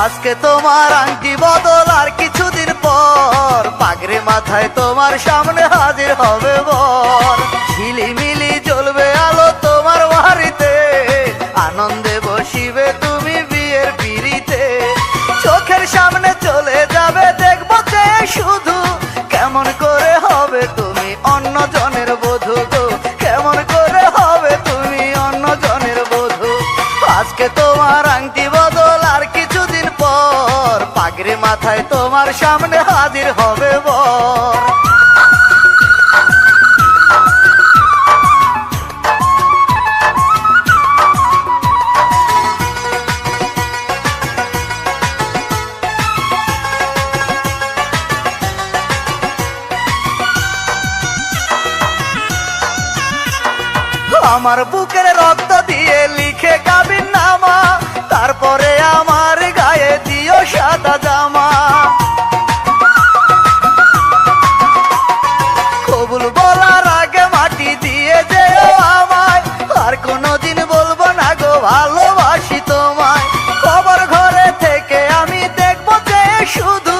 আজকে তোমার আংটি বদল আর কিছুদিন পর পাগড়ি মাথায় তোমার সামনে হাজির হবে বর। ঝিলিমিলি জ্বলবে আলো তোমার বাড়িতে, আনন্দে বসিবে তুমি বিয়ের পিড়িতে। চোখের সামনে চলে যাবে দেখবো যে শুধু, কেমন করে হবে তুমি অন্য জনের বধূ গো, কেমন করে হবে তুমি অন্য জনের বধূ। আজকে তোমার আংটি বদল আর কিছুদিন পর পাগড়ি মাথায় তোমার সামনে হাজির হবে বর। আমার বুকের রক্ত দিয়ে লিখে কাবিন নামা, তারপরে আমার গায়ে দিও সাদা জামা। কবুল বলার আগে মাটি দিয়ে যেও আমায়, আর কোনোদিন বলবো না গো ভালোবাসি তোমায়। খবর ঘরে থেকে আমি দেখবো যে শুধু,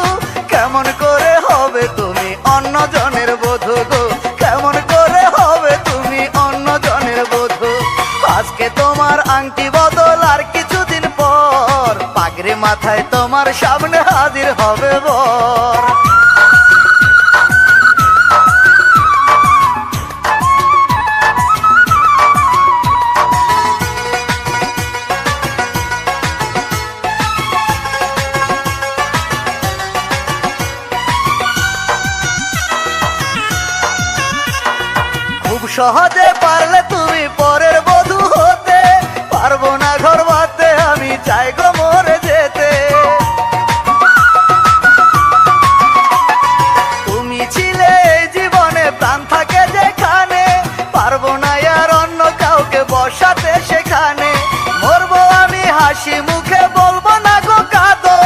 কেমন করে হবে তুমি অন্য জনের বধূ গো, কেমন করে হবে তুমি অন্য জনের বধূ। আজকে তোমার আংটি বদল আর কিছুদিন পর পাগড়ি মাথায় তোমার সামনে হাজির হবে বর। খুব সহজে পারলে তুমি পরের বধূ হতে, পারবো না ঘর বাঁধতে আমি চাই গো মরে যেতে। তুমি ছিলে এই জীবনে প্রাণ থাকে যেখানে, পারবো না আর অন্য কাউকে বসাতে সেখানে। মরবো আমি হাসি মুখে বলবো না গো কাঁদো,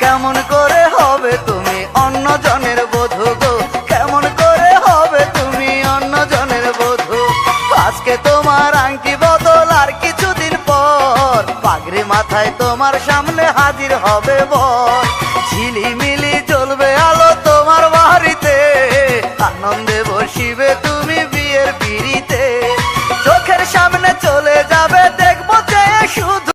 কেমন করে হবে তুমি অন্য জনের বধূ গো, কেমন করে হবে তুমি অন্য জনের বধূ। আজকে তোমার আংটি বদল আর কিছুদিন পর পাগড়ি মাথায় তোমার সামনে হাজির হবে বর। ঝিলিমিলি